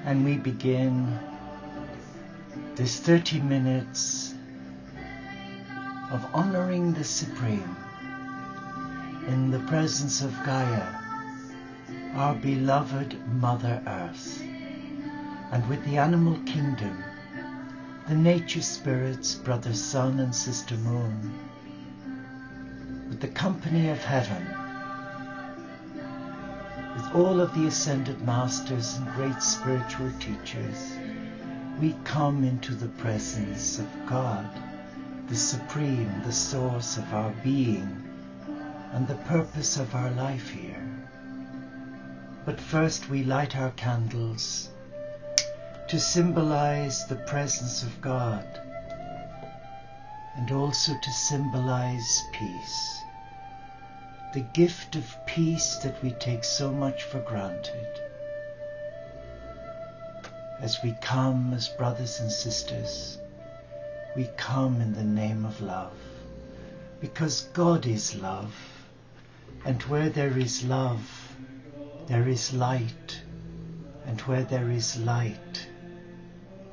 And we begin this 30 minutes of honoring the Supreme in the presence of Gaia, our beloved Mother Earth, and with the animal kingdom, the nature spirits, Brother Sun and Sister Moon, with the company of heaven, with all of the ascended masters and great spiritual teachers, we come into the presence of God, the Supreme, the source of our being and the purpose of our life here. But first we light our candles to symbolize the presence of God and also to symbolize peace. The gift of peace that we take so much for granted. As we come as brothers and sisters, we come in the name of love, because God is love, and where there is love, there is light, and where there is light,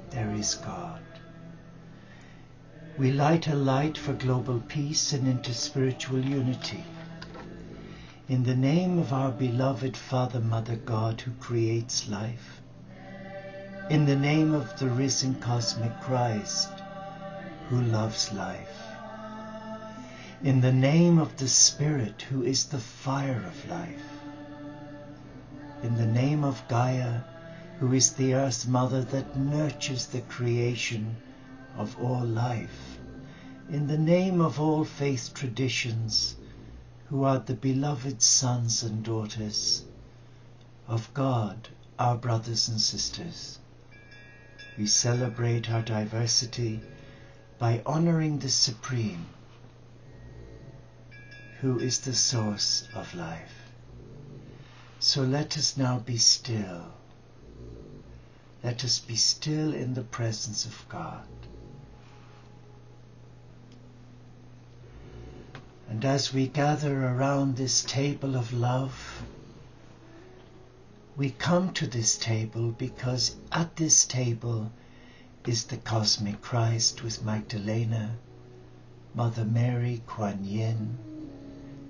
there is God. We light a light for global peace and interspiritual unity. In the name of our beloved Father, Mother God, who creates life. In the name of the risen cosmic Christ, who loves life. In the name of the Spirit, who is the fire of life. In the name of Gaia, who is the Earth Mother that nurtures the creation of all life. In the name of all faith traditions, who are the beloved sons and daughters of God, our brothers and sisters. We celebrate our diversity by honoring the Supreme, who is the source of life. So let us now be still. Let us be still in the presence of God. And as we gather around this table of love, we come to this table because at this table is the cosmic Christ with Magdalena, Mother Mary, Kuan Yin,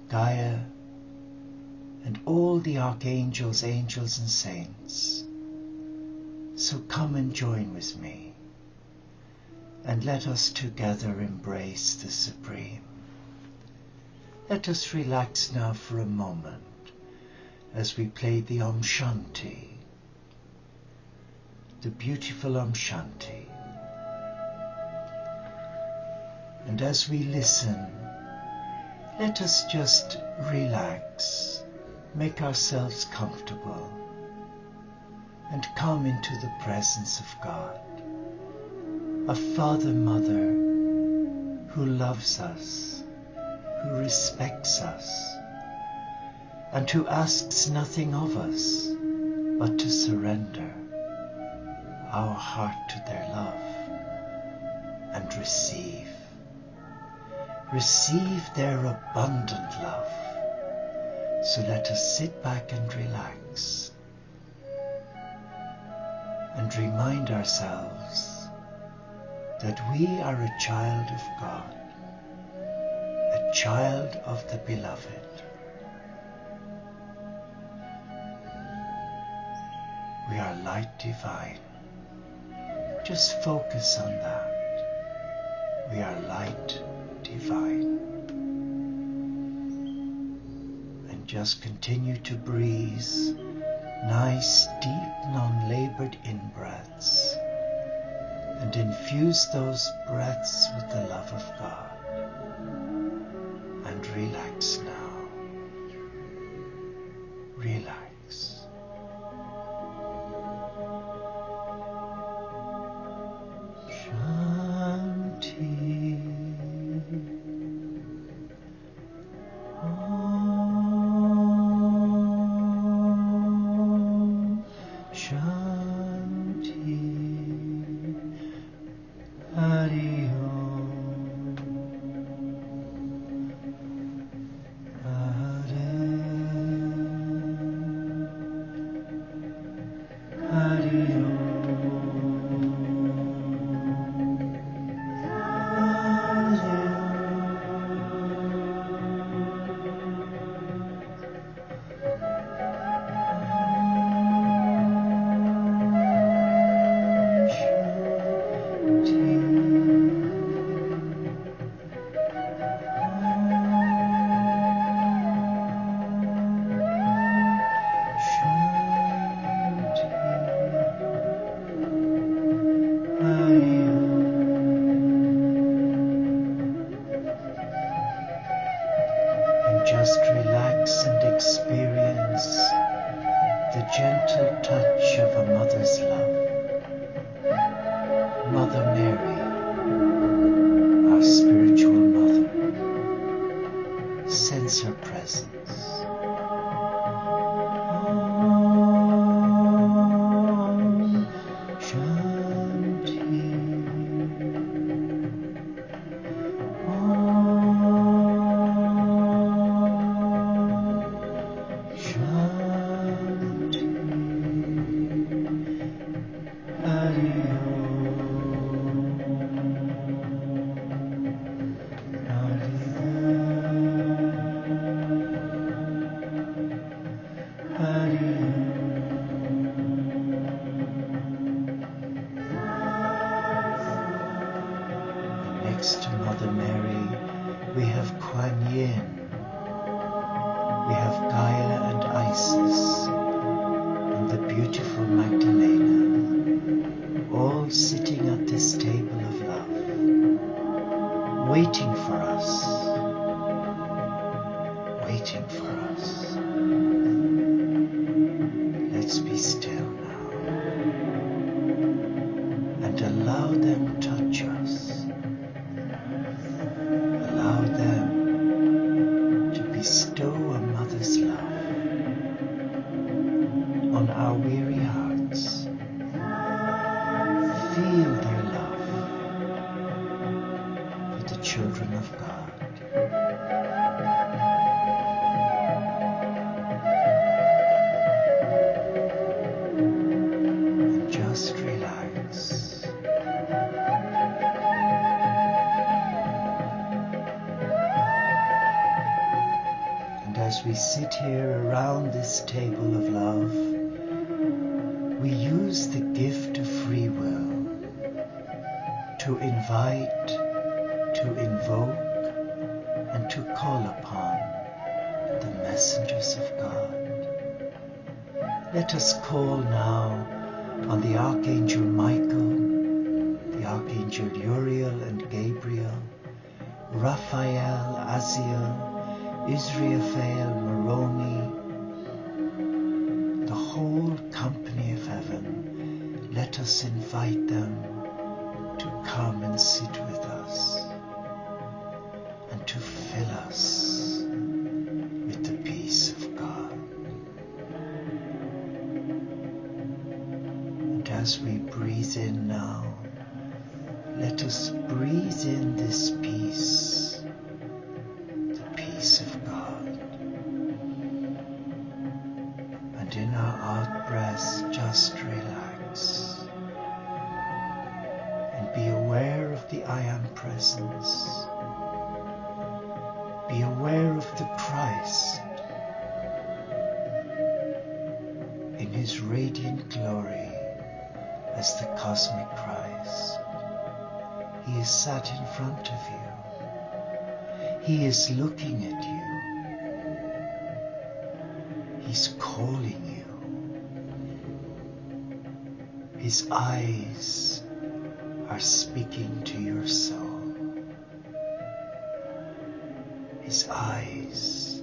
Gaia, and all the archangels, angels and saints. So come and join with me, and let us together embrace the Supreme. Let us relax now for a moment as we play the Om Shanti, the beautiful Om Shanti. And as we listen, let us just relax, make ourselves comfortable, and come into the presence of God, a Father, Mother who loves us, who respects us, and who asks nothing of us but to surrender our heart to their love and receive their abundant love. So let us sit back and relax and remind ourselves that we are a child of God, a child of the Beloved. We are light divine. Just focus on that. We are light divine. And just continue to breathe nice, deep, non-labored in-breaths, and infuse those breaths with the love of God. And relax now. Relax. Shanti. Om Shanti. Hari Om. Hare Hari Om. Kuan Yin. We have Gaia and Isis and the beautiful Magdalena, all sitting at this table of love, waiting for us, waiting for us. Let's be still now and allow them touch us. Allow them to bestow a mother's love on our weary hearts. Feel their love for the children of God. And just relax. And as we sit here around this table of love, we use the gift of free will to invite, to invoke, and to call upon the messengers of God. Let us call now on the Archangel Michael, the Archangel Uriel and Gabriel, Raphael, Aziel, Israfel, Moroni, the whole company of heaven. Let us invite them to come and sit with us and to fill us with the peace of God. And as we breathe in now, let us breathe in this peace, the peace of God. And in our out breaths, just relax and be aware of the I Am presence. Be aware of the Christ in his radiant glory as the cosmic Christ. He is sat in front of you. He is looking at you. He's calling you. His eyes are speaking to your soul. His eyes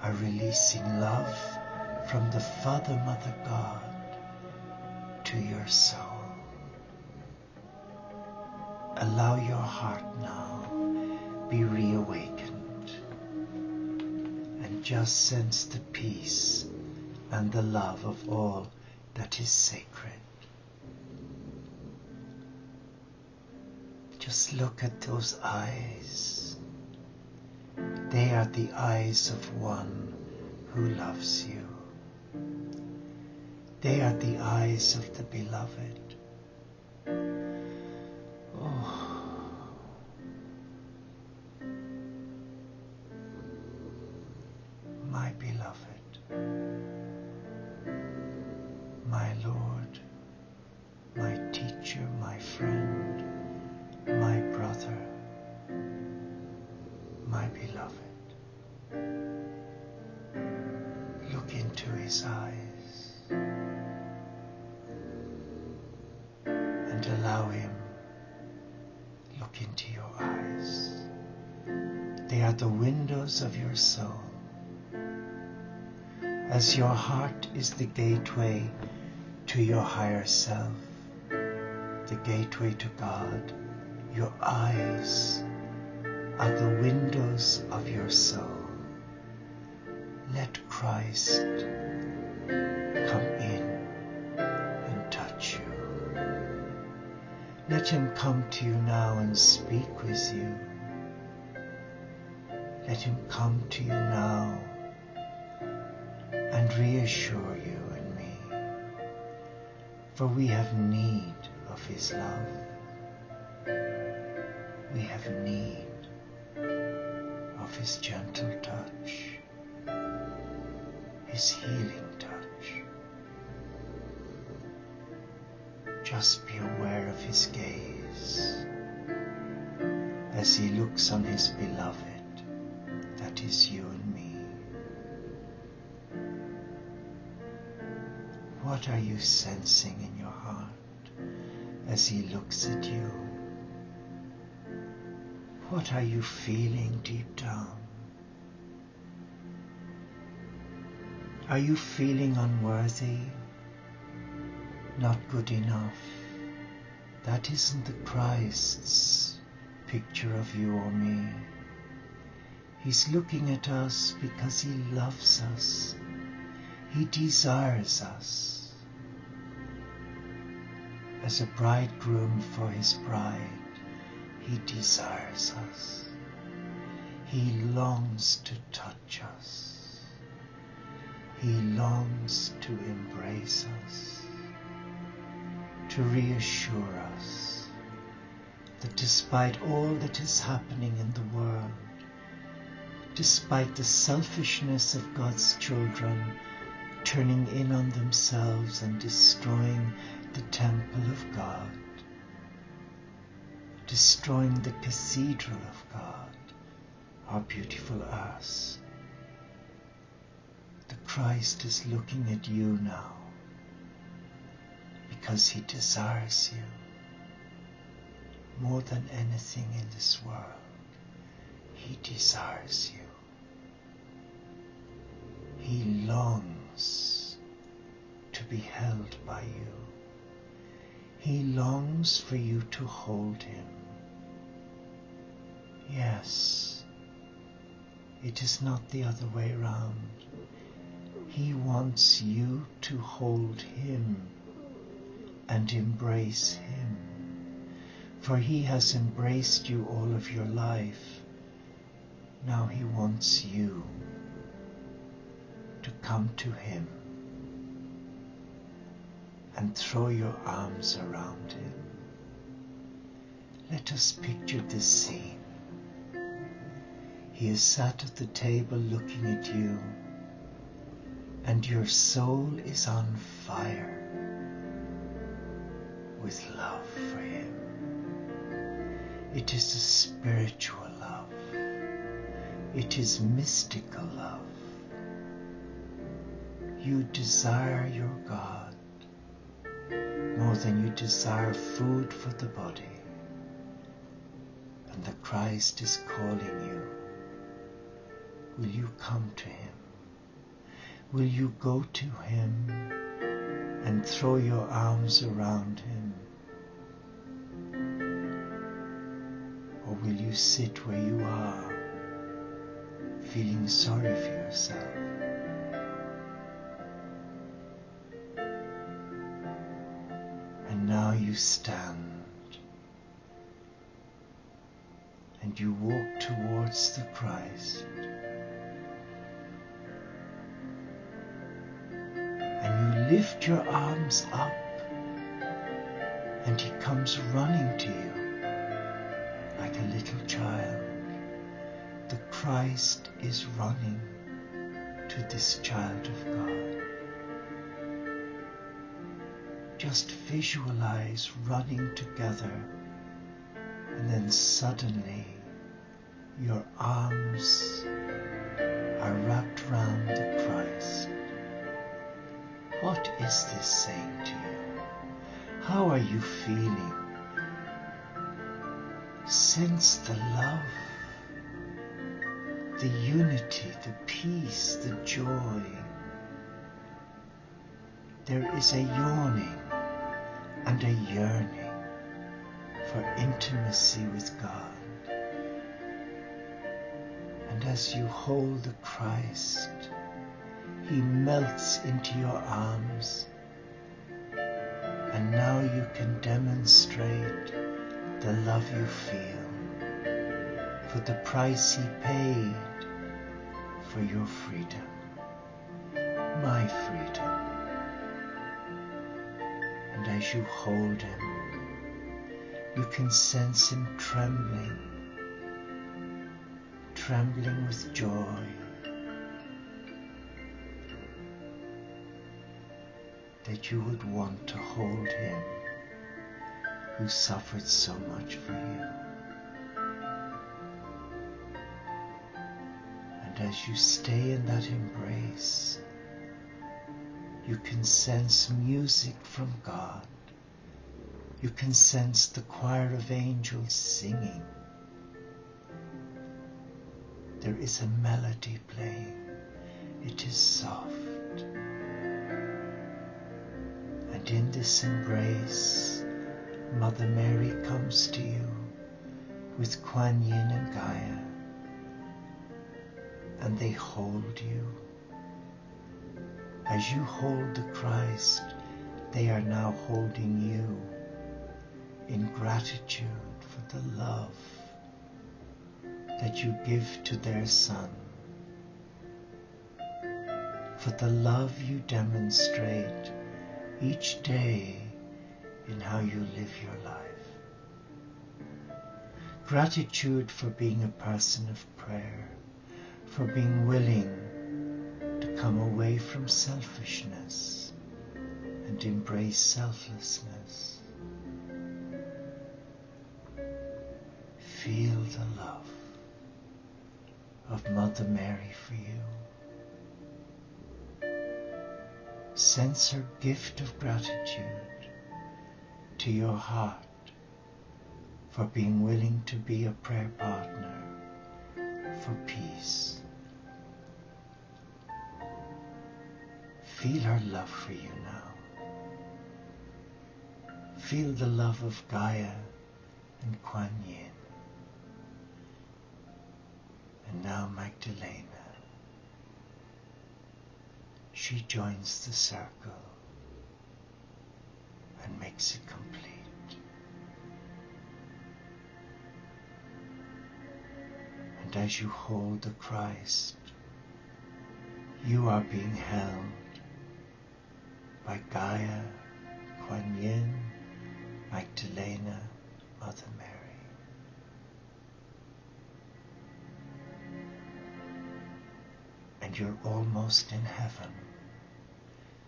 are releasing love from the Father, Mother, God to your soul. Allow your heart now be reawakened and just sense the peace and the love of all that is sacred. Just look at those eyes. They are the eyes of one who loves you. They are the eyes of the beloved. Oh, my beloved, my Lord, my teacher, my friend, my brother, my beloved. Look into his eyes and allow him look into your eyes. They are the windows of your soul. As your heart is the gateway to your higher self, the gateway to God, your eyes are the windows of your soul. Let Christ come in and touch you. Let him come to you now and speak with you. Let him come to you now and reassure you and me, for we have need of his love. We have need of his gentle touch, his healing touch. Just be aware of his gaze as he looks on his beloved, that is you and me. What are you sensing in your heart as he looks at you? What are you feeling deep down? Are you feeling unworthy? Not good enough? That isn't the Christ's picture of you or me. He's looking at us because he loves us. He desires us. As a bridegroom for his bride, he desires us. He longs to touch us. He longs to embrace us, to reassure us that despite all that is happening in the world, despite the selfishness of God's children turning in on themselves and destroying the temple of God, destroying the cathedral of God, our beautiful earth, the Christ is looking at you now because he desires you more than anything in this world. He desires you. He longs to be held by you. He longs for you to hold him. Yes, it is not the other way around. He wants you to hold him and embrace him, for he has embraced you all of your life. Now he wants you to come to him and throw your arms around him. Let us picture this scene. He is sat at the table looking at you, and your soul is on fire with love for him. It is a spiritual love. It is mystical love. You desire your God more than you desire food for the body. And the Christ is calling you. Will you come to him? Will you go to him and throw your arms around him? Or will you sit where you are, feeling sorry for yourself? And now you stand and you walk towards the Christ, and you lift your arms up, and he comes running to you like a little child. The Christ is running to this child of God. Just visualize running together, and then suddenly your arms are wrapped round the Christ. What is this saying to you? How are you feeling? Sense the love, the unity, the peace, the joy. There is a yawning and a yearning for intimacy with God. And as you hold the Christ, he melts into your arms, and now you can demonstrate the love you feel for the price he paid for your freedom, my freedom. And as you hold him, you can sense him trembling with joy. That you would want to hold him who suffered so much for you. as you stay in that embrace, you can sense music from God. You can sense the choir of angels singing. There is a melody playing. It is soft. And in this embrace, Mother Mary comes to you with Kuan Yin and Gaia, and they hold you. As you hold the Christ, they are now holding you in gratitude for the love that you give to their Son, for the love you demonstrate each day in how you live your life. Gratitude for being a person of prayer, for being willing to come away from selfishness and embrace selflessness. Feel the love of Mother Mary for you. Sense her gift of gratitude to your heart for being willing to be a prayer partner for peace. Feel her love for you now. Feel the love of Gaia and Kuan Yin. And now Magdalena. She joins the circle and makes it complete. And as you hold the Christ, you are being held by Gaia, Kuan Yin, Magdalena, Mother Mary. And you're almost in heaven,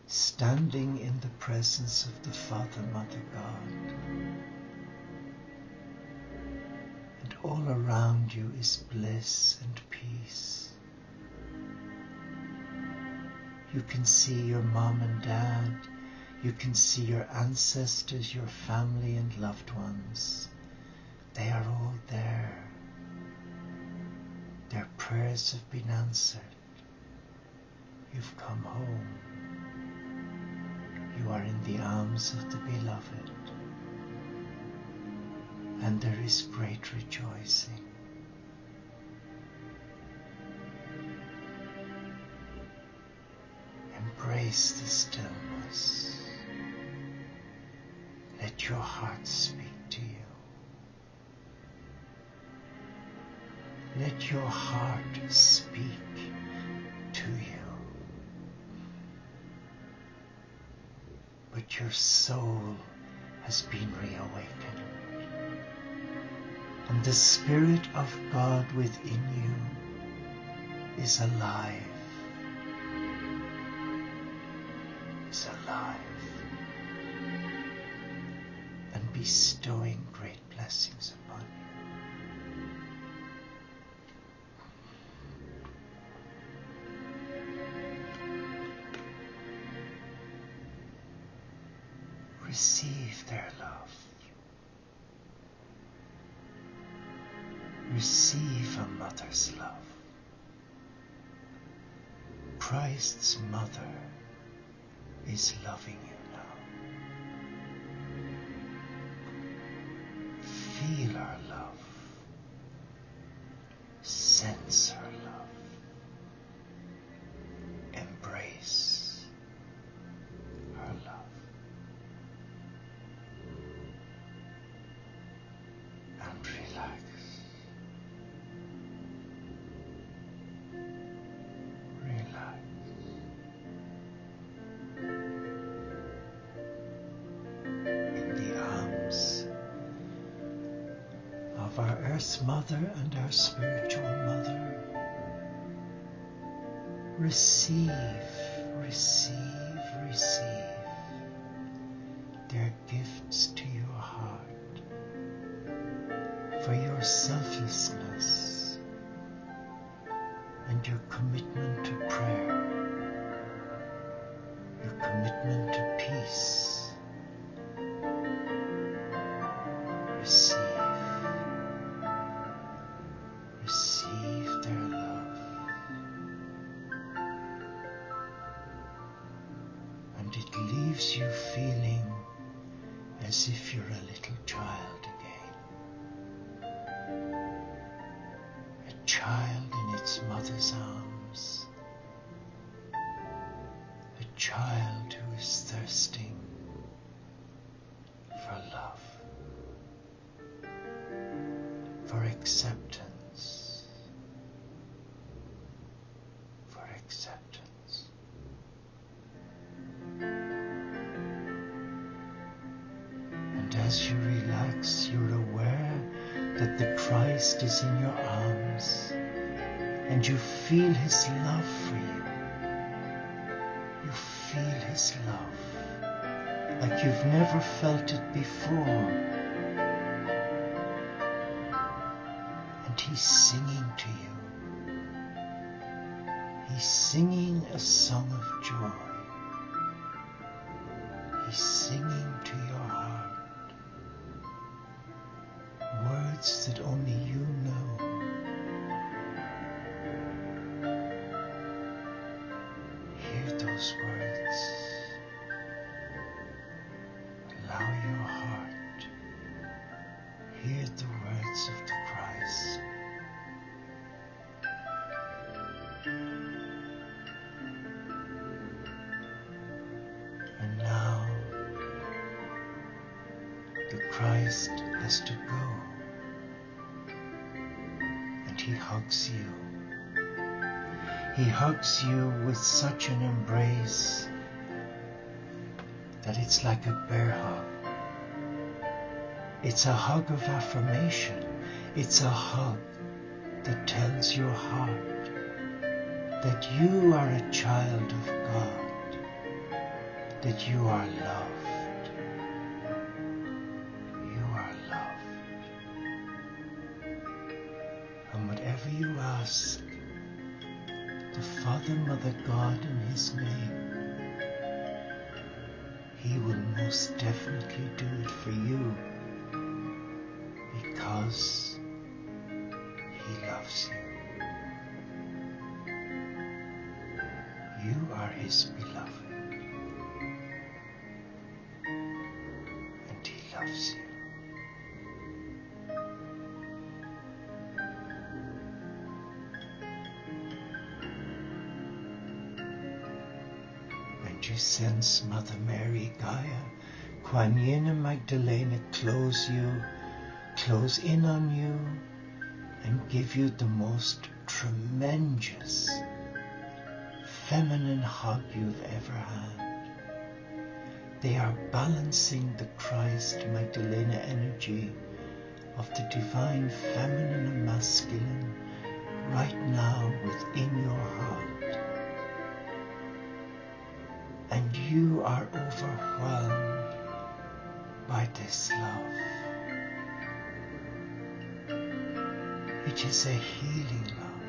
standing in the presence of the Father, Mother God. And all around you is bliss and peace. You can see your mom and dad. You can see your ancestors, your family and loved ones. They are all there. Their prayers have been answered. You've come home. You are in the arms of the Beloved. And there is great rejoicing. Embrace the stillness. Let your heart speak to you. Let your heart speak to you. But your soul has been reawakened. And the Spirit of God within you is alive. Is alive. And bestowing great blessings upon you. Receive their love. Receive a mother's love. Christ's mother is loving you now. Feel her love. Sense her love. Embrace her love. And relax. Relax. In the arms of our Earth Mother and our spiritual Mother, receive, receive, receive their gifts to your heart for your selflessness and your feeling as if you're a little child again. A child in its mother's arms. A child who is thirsting for love, for acceptance, for acceptance. And as you relax, you're aware that the Christ is in your arms, and you feel His love for you. You feel His love like you've never felt it before. And He's singing to you. He's singing a song of joy. He's singing to your heart words that only you know. Hear those words. Allow your heart hear the words of the Christ. And now the Christ has to go, and He hugs you. He hugs you with such an embrace that it's like a bear hug. It's a hug of affirmation. It's a hug that tells your heart that you are a child of God, that you are loved. You are loved. And whatever you ask the Father, Mother, God in His name, He will most definitely do it for you, because He loves you. You are His beloved, and He loves you. And you sense Mother Mary, Gaia, Kuan Yin and Magdalena close in on you and give you the most tremendous feminine hug you've ever had. They are balancing the Christ Magdalena energy of the divine feminine and masculine right now within your heart. And you are overwhelmed by this love. It is a healing love.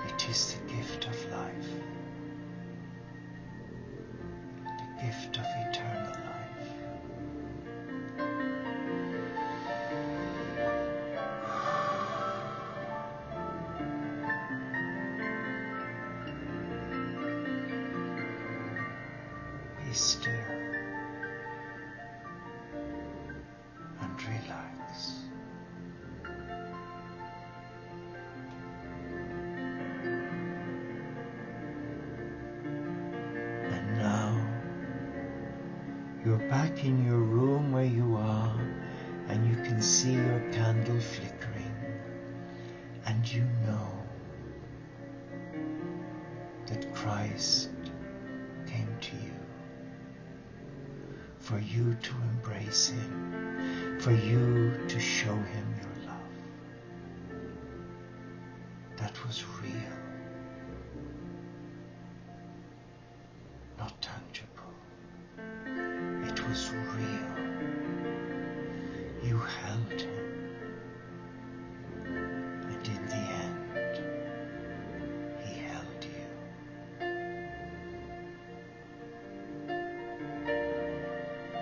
It is the gift of life, the gift of eternal life. Be still and relax. And now you're back in your room where you are, and you can see your candle flickering, and you know that Christ came to you for you to embrace Him, for you to show Him your love. That was real, not tangible. It was real. You held Him, and in the end, He held you.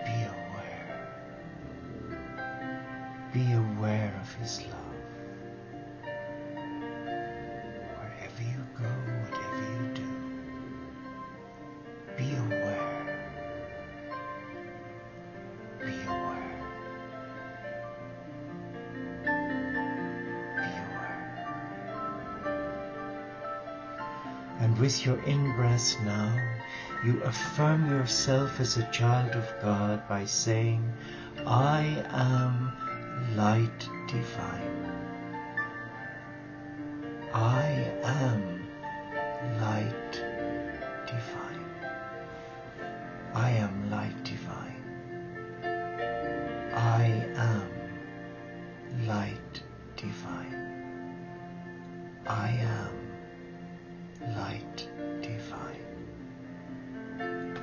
Be aware. Be aware of His love. And with your in-breath now, you affirm yourself as a child of God by saying, I am light divine. I am light divine. I am light divine. I am light divine. I am light divine.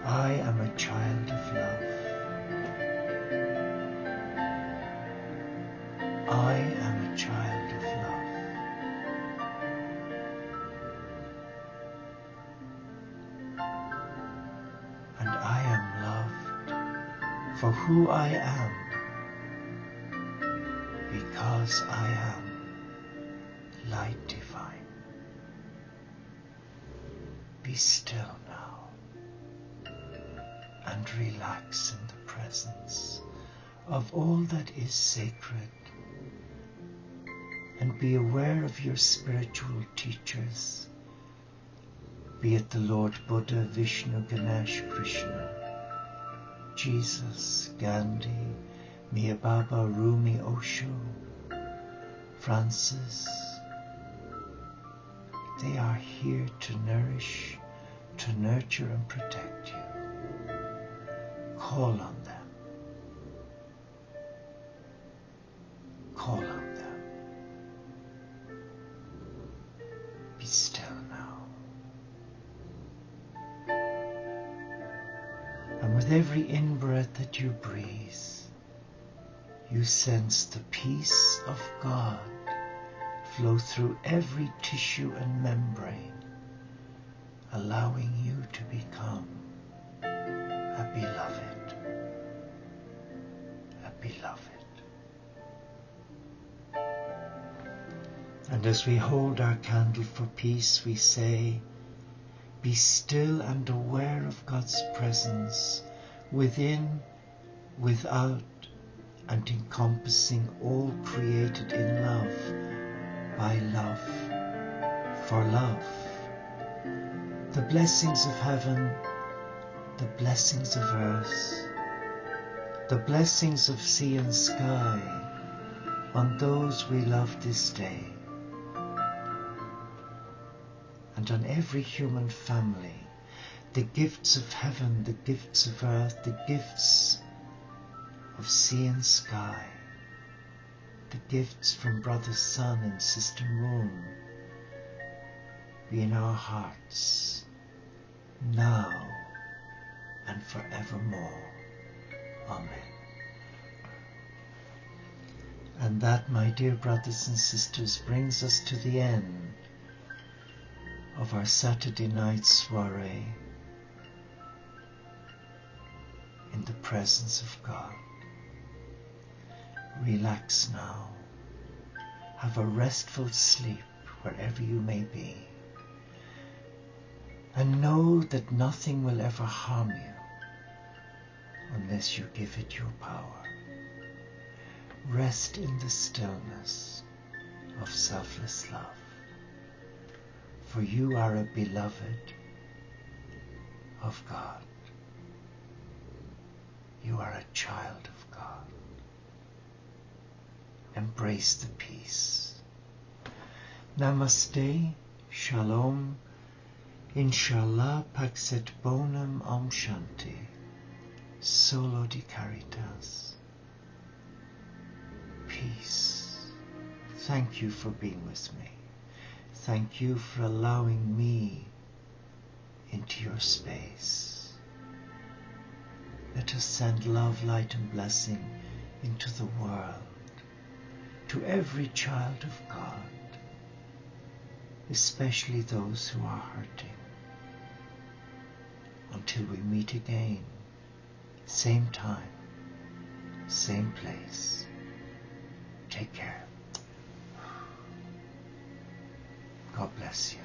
I am a child of love. I am a child of love. And I am loved for who I am, because I am light divine. Be still now and relax in the presence of all that is sacred, and be aware of your spiritual teachers, be it the Lord Buddha, Vishnu, Ganesh, Krishna, Jesus, Gandhi, Mia Baba, Rumi, Osho, Francis. They are here to nourish, to nurture and protect you. Call on them. Call on them. Be still now. And with every in-breath that you breathe, you sense the peace of God flow through every tissue and membrane, allowing you to become a beloved. A beloved. And as we hold our candle for peace, we say, be still and aware of God's presence within, without, and encompassing all created in love, by love, for love. The blessings of heaven, the blessings of earth, the blessings of sea and sky on those we love this day, and on every human family, the gifts of heaven, the gifts of earth, the gifts of sea and sky, the gifts from Brother Sun and Sister Moon, be in our hearts, now and forevermore. Amen. And that, my dear brothers and sisters, brings us to the end of our Saturday night soiree in the presence of God. Relax now. Have a restful sleep wherever you may be. And know that nothing will ever harm you unless you give it your power. Rest in the stillness of selfless love. For you are a beloved of God. You are a child of God. Embrace the peace. Namaste, Shalom, Inshallah, Paxet Bonum, Om Shanti, Solo di Caritas. Peace. Thank you for being with me. Thank you for allowing me into your space. Let us send love, light and blessing into the world, to every child of God, especially those who are hurting. Until we meet again, same time, same place. Take care. God bless you.